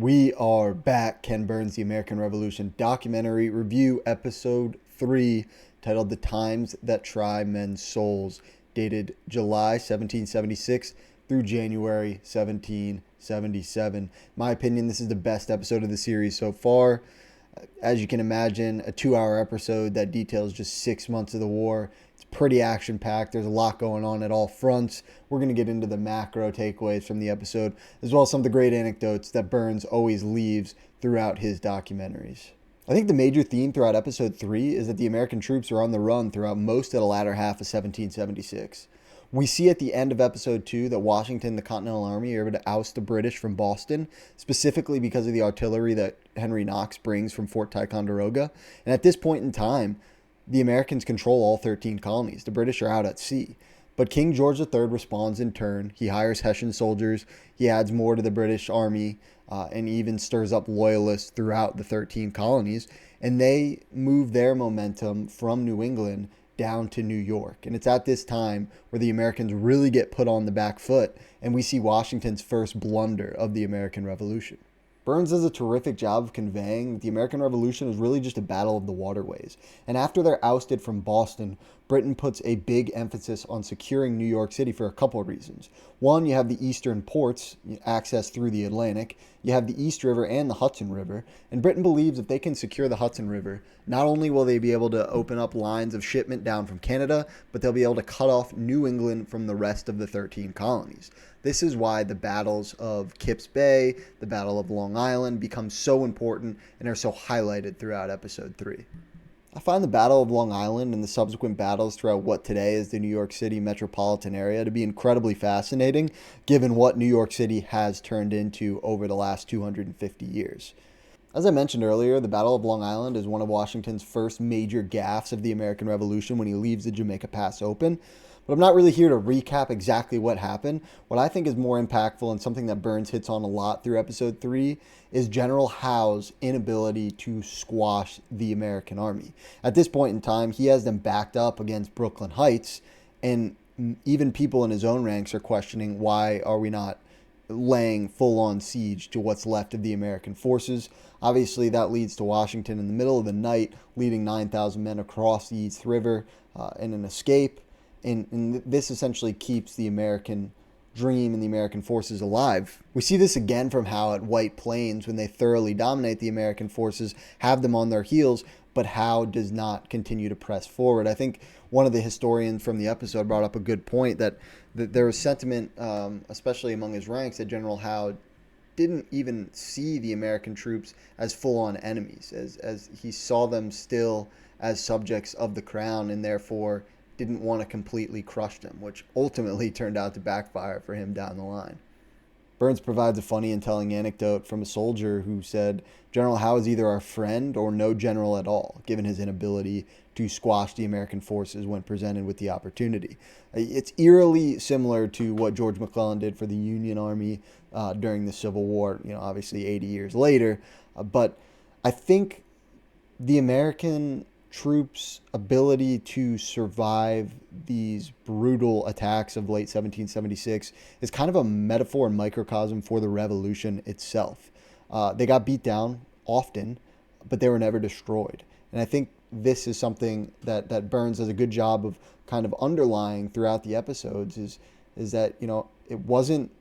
We are back. Ken Burns, The American Revolution documentary review, episode 3, titled The Times That Try Men's Souls, dated July 1776 through January 1777. My opinion, this is the best episode of the series so far. As you can imagine, a 2-hour episode that details just 6 months of the war. It's pretty action packed. There's a lot going on at all fronts. We're going to get into the macro takeaways from the episode, as well as some of the great anecdotes that Burns always leaves throughout his documentaries. I think the major theme throughout episode 3 is that the American troops are on the run throughout most of the latter half of 1776. We see at the end of episode 2 that Washington and the Continental Army are able to oust the British from Boston, specifically because of the artillery that Henry Knox brings from Fort Ticonderoga. And at this point in time, the Americans control all 13 colonies. The British are out at sea. But King George III responds in turn. He hires Hessian soldiers. He adds more to the British army and even stirs up loyalists throughout the 13 colonies. And they move their momentum from New England down to New York. And it's at this time where the Americans really get put on the back foot, and we see Washington's first blunder of the American Revolution. Burns does a terrific job of conveying that the American Revolution is really just a battle of the waterways. And after they're ousted from Boston, Britain puts a big emphasis on securing New York City for a couple of reasons. One, you have the eastern ports, access through the Atlantic. You have the East River and the Hudson River. And Britain believes if they can secure the Hudson River, not only will they be able to open up lines of shipment down from Canada, but they'll be able to cut off New England from the rest of the 13 colonies. This is why the battles of Kips Bay, the Battle of Long Island become so important and are so highlighted throughout episode 3. I find the Battle of Long Island and the subsequent battles throughout what today is the New York City metropolitan area to be incredibly fascinating, given what New York City has turned into over the last 250 years. As I mentioned earlier, the Battle of Long Island is one of Washington's first major gaffes of the American Revolution when he leaves the Jamaica Pass open. But I'm not really here to recap exactly what happened. What I think is more impactful and something that Burns hits on a lot through episode 3 is General Howe's inability to squash the American army. At this point in time, he has them backed up against Brooklyn Heights, and even people in his own ranks are questioning, why are we not laying full-on siege to what's left of the American forces? Obviously, that leads to Washington in the middle of the night leading 9,000 men across the East River in an escape. And this essentially keeps the American dream and the American forces alive. We see this again from Howe at White Plains when they thoroughly dominate the American forces, have them on their heels, but Howe does not continue to press forward. I think one of the historians from the episode brought up a good point that there was sentiment, especially among his ranks, that General Howe didn't even see the American troops as full-on enemies, as he saw them still as subjects of the crown and therefore didn't want to completely crush them, which ultimately turned out to backfire for him down the line. Burns provides a funny and telling anecdote from a soldier who said, "General Howe is either our friend or no general at all, given his inability to squash the American forces when presented with the opportunity." It's eerily similar to what George McClellan did for the Union Army during the Civil War, obviously 80 years later. But I think the American troops' ability to survive these brutal attacks of late 1776 is kind of a metaphor and microcosm for the revolution itself. They got beat down often, but they were never destroyed. And I think this is something that Burns does a good job of kind of underlying throughout the episodes is that, it wasn't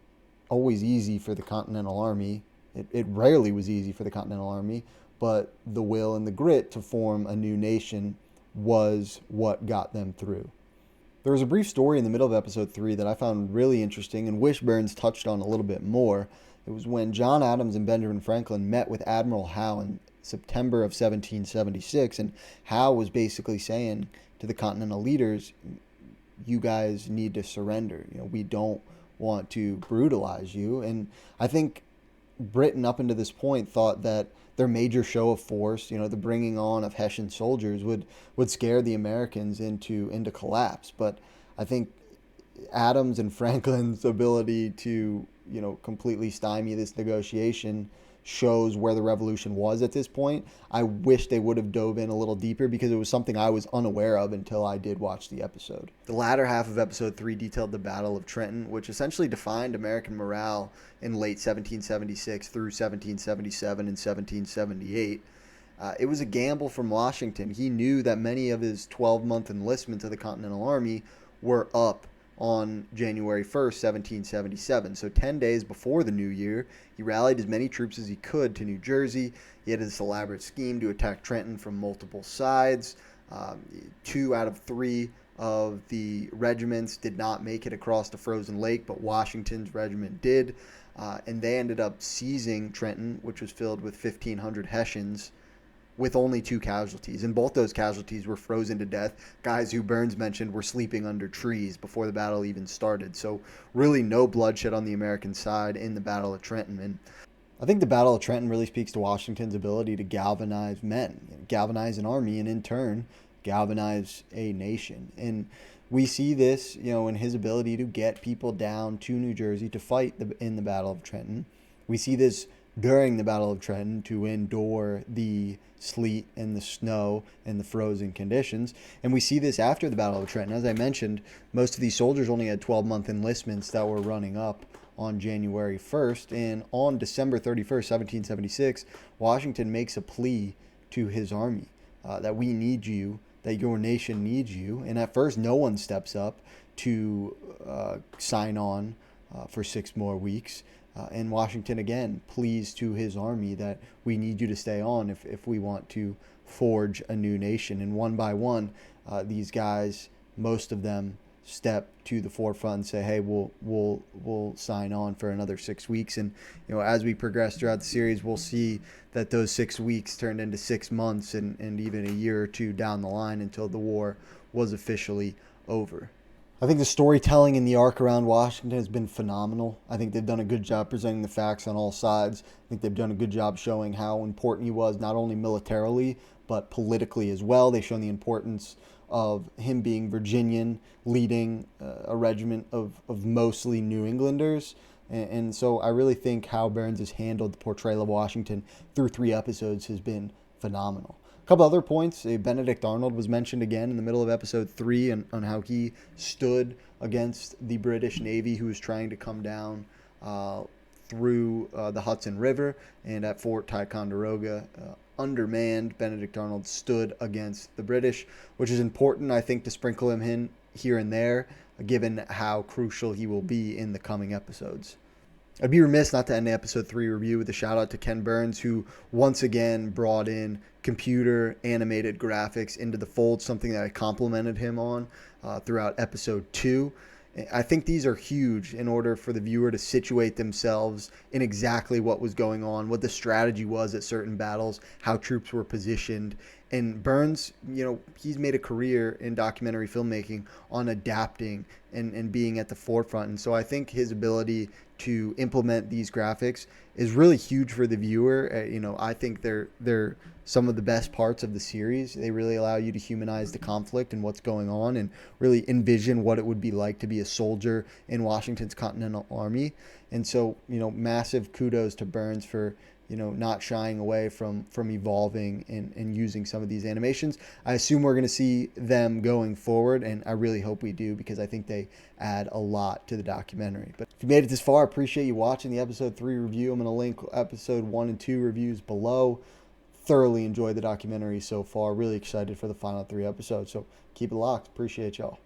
always easy for the Continental Army. It rarely was easy for the Continental Army, but the will and the grit to form a new nation was what got them through. There was a brief story in the middle of episode 3 that I found really interesting and wish Burns touched on a little bit more. It was when John Adams and Benjamin Franklin met with Admiral Howe in September of 1776, and Howe was basically saying to the Continental leaders, you guys need to surrender. We don't want to brutalize you. And I think Britain up until this point thought that their major show of force, the bringing on of Hessian soldiers would scare the Americans into collapse. But I think Adams and Franklin's ability to, completely stymie this negotiation shows where the revolution was at this point. I wish they would have dove in a little deeper because it was something I was unaware of until I did watch the episode. The latter half of episode 3 detailed the Battle of Trenton, which essentially defined American morale in late 1776 through 1777 and 1778. It was a gamble from Washington. He knew that many of his 12-month enlistment to the Continental Army were up on January 1st, 1777. So 10 days before the new year, he rallied as many troops as he could to New Jersey. He had this elaborate scheme to attack Trenton from multiple sides. 2 out of 3 of the regiments did not make it across the frozen lake, but Washington's regiment did. And they ended up seizing Trenton, which was filled with 1,500 Hessians, with only 2 casualties. And both those casualties were frozen to death. Guys who Burns mentioned were sleeping under trees before the battle even started. So really no bloodshed on the American side in the Battle of Trenton. And I think the Battle of Trenton really speaks to Washington's ability to galvanize men, galvanize an army, and in turn, galvanize a nation. And we see this, in his ability to get people down to New Jersey to fight in the Battle of Trenton. We see this during the Battle of Trenton to endure the sleet and the snow and the frozen conditions. And we see this after the Battle of Trenton. As I mentioned, most of these soldiers only had 12-month enlistments that were running up on January 1st. And on December 31st, 1776, Washington makes a plea to his army that we need you, that your nation needs you. And at first, no one steps up to sign on for 6 more weeks. And Washington, again, pleads to his army that we need you to stay on if we want to forge a new nation. And one by one, these guys, most of them, step to the forefront and say, hey, we'll sign on for another 6 weeks. And as we progress throughout the series, we'll see that those 6 weeks turned into 6 months and even a year or 2 down the line until the war was officially over. I think the storytelling in the arc around Washington has been phenomenal. I think they've done a good job presenting the facts on all sides. I think they've done a good job showing how important he was, not only militarily, but politically as well. They've shown the importance of him being Virginian, leading a regiment of mostly New Englanders. And so I really think how Burns has handled the portrayal of Washington through 3 episodes has been phenomenal. Couple other points. Benedict Arnold was mentioned again in the middle of episode 3 on how he stood against the British Navy who was trying to come down through the Hudson River, and at Fort Ticonderoga, undermanned, Benedict Arnold stood against the British, which is important, I think, to sprinkle him in here and there, given how crucial he will be in the coming episodes. I'd be remiss not to end the episode 3 review with a shout out to Ken Burns, who once again brought in computer animated graphics into the fold, something that I complimented him on throughout episode 2. I think these are huge in order for the viewer to situate themselves in exactly what was going on, what the strategy was at certain battles, how troops were positioned. And Burns, he's made a career in documentary filmmaking on adapting and being at the forefront. And so I think his ability to implement these graphics is really huge for the viewer. I think they're some of the best parts of the series. They really allow you to humanize the conflict and what's going on and really envision what it would be like to be a soldier in Washington's Continental Army. And so, massive kudos to Burns for not shying away from evolving and using some of these animations. I assume we're going to see them going forward, and I really hope we do because I think they add a lot to the documentary. But if you made it this far, I appreciate you watching the episode 3 review. I'm going to link episode 1 and 2 reviews below. Thoroughly enjoyed the documentary so far. Really excited for the final 3 episodes. So keep it locked. Appreciate y'all.